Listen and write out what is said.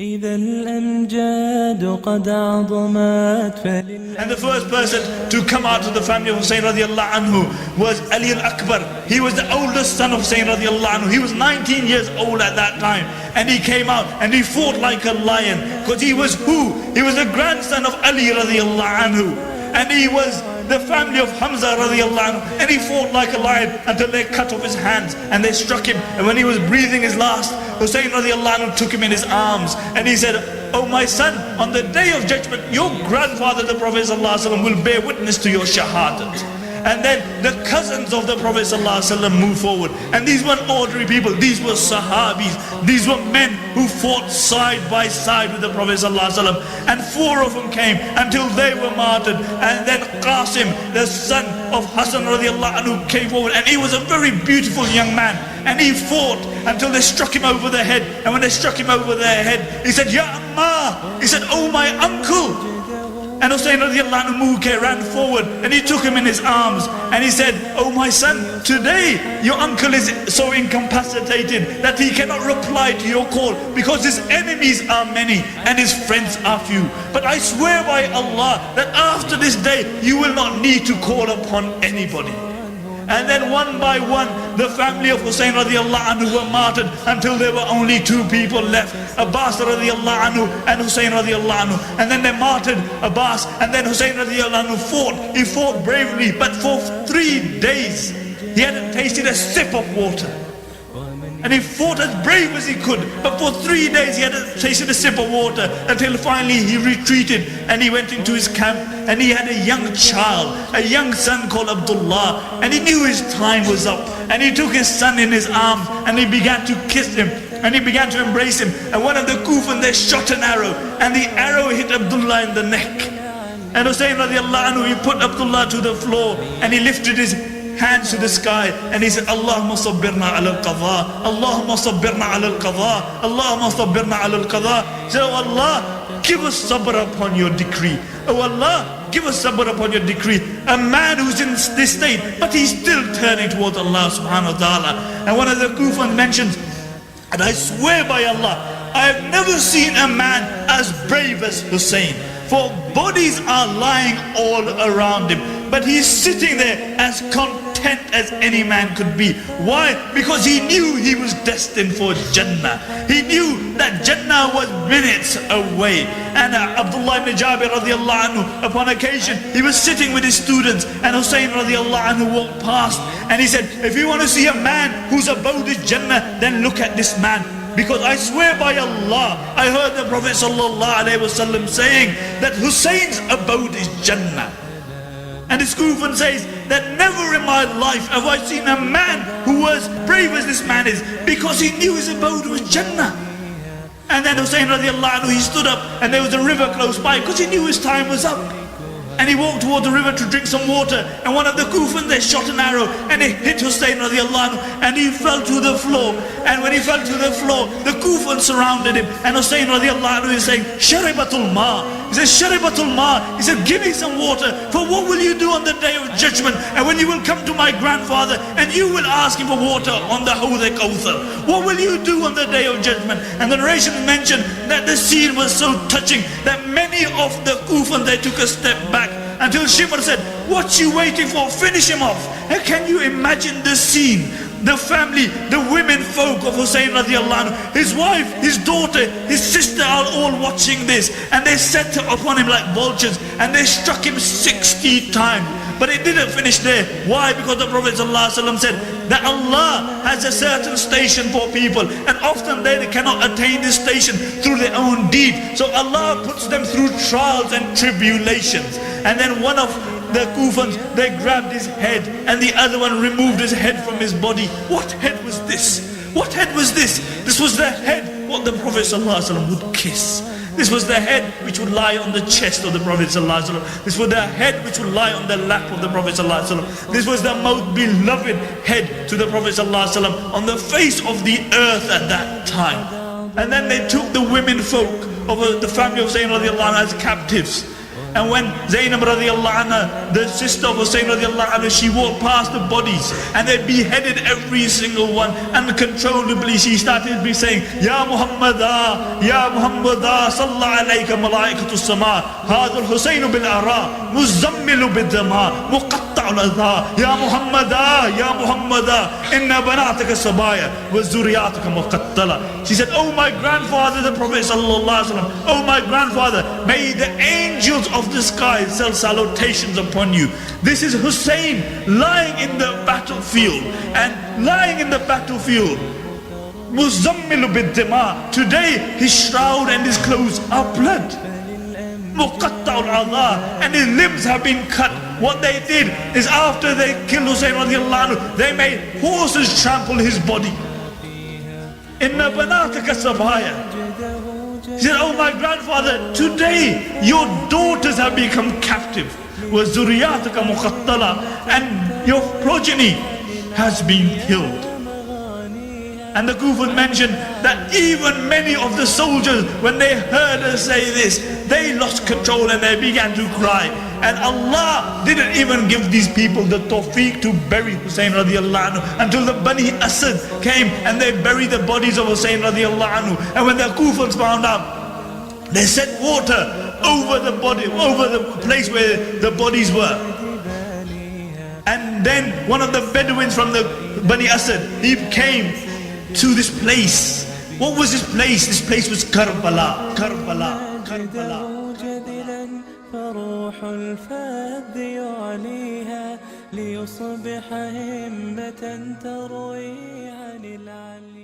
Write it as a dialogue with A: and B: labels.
A: إذا الأمجاد قد عظمت
B: And the first person to come out of the family of Hussein radiallahu anhu was Ali al-Akbar. He was the oldest son of Hussein radiallahu anhu. He was 19 years old at that time. And he came out and he fought like a lion. Because he was who? He was the grandson of Ali radiallahu anhu. And he was the family of Hamza radiallahu anhu. And he fought like a lion until they cut off his hands and they struck him. And when he was breathing his last, Hussein radiallahu anhu took him in his arms and he said, "Oh my son, on the day of judgment, your grandfather the Prophet sallallahu alaihi wasallam will bear witness to your shahadat." And then the cousins of the Prophet ﷺ moved forward. And these weren't ordinary people. These were Sahabis. These were men who fought side by side with the Prophet ﷺ. And 4 of them came until they were martyred. And then Qasim, the son of Hassan radiallahu anhu, came forward. And he was a very beautiful young man. And he fought until they struck him over the head. And when they struck him over the head, he said, "Ya Amma!" He said, "Oh my uncle!" And Hussein radiallahu anhu ran forward and he took him in his arms and he said, "Oh my son, today your uncle is so incapacitated that he cannot reply to your call because his enemies are many and his friends are few. But I swear by Allah that after this day you will not need to call upon anybody." And then one by one, the family of Hussein radiallahu anhu were martyred until there were only 2 people left, Abbas radiallahu anhu and Hussein radiallahu anhu. And then they martyred Abbas, and then Hussein radiallahu anhu fought. He fought bravely, but for 3 days he hadn't tasted a sip of water. And he fought as brave as he could, but for 3 days he hadn't tasted a sip of water until finally he retreated and he went into his camp and he had a young child, a young son called Abdullah, and he knew his time was up. And he took his son in his arms and he began to kiss him and he began to embrace him. And one of the Kufan, they shot an arrow and the arrow hit Abdullah in the neck. And Hussein radiallahu anhu, he put Abdullah to the floor and he lifted his hands to the sky and he said, "Allahumma sabbirna ala al-qadha, Allahumma sabbirna ala al-qadha, Allahumma sabbirna ala al-qadha." So Allah, give us sabr upon your decree. Oh Allah, give us sabr upon your decree. A man who's in this state, but he's still turning towards Allah subhanahu wa ta'ala. And one of the Kufan mentions, "And I swear by Allah, I have never seen a man as brave as Hussein. For bodies are lying all around him, but he's sitting there as content as any man could be." Why? Because he knew he was destined for Jannah. He knew that Jannah was minutes away. And Abdullah ibn Jabir radiallahu anhu, upon occasion, he was sitting with his students and Hussein radiallahu anhu walked past and he said, "If you want to see a man whose abode is Jannah, then look at this man. Because I swear by Allah, I heard the Prophet sallallahu alaihi wasallam saying that Hussein's abode is Jannah." And this Kufan says that never in my life have I seen a man who was brave as this man is, because he knew his abode was Jannah. And then Hussein radiallahu anhu, he stood up and there was a river close by because he knew his time was up. And he walked toward the river to drink some water, and one of the Kufan, they shot an arrow and it hit Hussein radiallahu anhu and he fell to the floor. And when he fell to the floor, the Kufan surrounded him and Hussein radiallahu anhu is saying, "Sharibatul ma." He says, "Sharibatul ma." He said, "Give me some water, for what will you do on the day of judgment? And when you will come to my grandfather and you will ask him for water on the Hawd al-Kawthar, what will you do on the day of judgment?" And the narration mentioned that the scene was so touching that many of the Kufan, they took a step back until Shimr said, "What you waiting for? Finish him off." And can you imagine the scene? The family, the women folk of Hussein radiallahu anhu, his wife, his daughter, his sister are all watching this, and they set upon him like vultures and they struck him 60 times. But it didn't finish there. Why? Because the Prophet ﷺ said that Allah has a certain station for people, and often they cannot attain this station through their own deed. So Allah puts them through trials and tribulations. And then one of the Kufans, they grabbed his head and the other one removed his head from his body. What head was this? What head was this? This was the head what the Prophet ﷺ would kiss. This was the head which would lie on the chest of the Prophet ﷺ. This was the head which would lie on the lap of the Prophet ﷺ. This was the most beloved head to the Prophet ﷺ on the face of the earth at that time. And then they took the women folk of the family of Hussein radiallahu anhu as captives. And when Zainab radiallahu anha, the sister of Hussein radiallahu anha, she walked past the bodies and they beheaded every single one. Uncontrollably she started be saying, Ya Muhammadah, Ya Muhammadah, Salla alayka malaikatu sama, Hadha al-Hussein bil-ara, Muzammilu bil-dama, Muqatta'u al-adha, Ya Muhammadah, Ya Muhammadah, Inna banataka sabaya, wa zuriyataka muqattala. She said, oh my grandfather, the Prophet sallallahu alaihi wasallam, oh my grandfather, may the angels of the sky send salutations upon you. This is Hussein lying in the battlefield, and lying in the battlefield, Muzammilu bid-dima. Today his shroud and his clothes are blood. Muqatta'ul adha, and his limbs have been cut. What they did is after they killed Hussein radiallahu anhu, they made horses trample his body. Inna banataka sabaya. He said, oh my grandfather, today your daughters have become captive. Wa zuriyataka muqattala, and your progeny has been killed. And the Kufan mentioned that even many of the soldiers, when they heard her say this, they lost control and they began to cry. And Allah didn't even give these people the tawfiq to bury Hussein radiallahu anhu until the Bani Asad came and they buried the bodies of Hussein radiallahu anhu. And when the Kufans found out, they sent water over the body, over the place where the bodies were. And then one of the Bedouins from the Bani Asad, he came to this place. What was this place? This place was Karbala. Karbala. Karbala.
A: فروح الفذ يعليها ليصبح همة تروي عن العلي.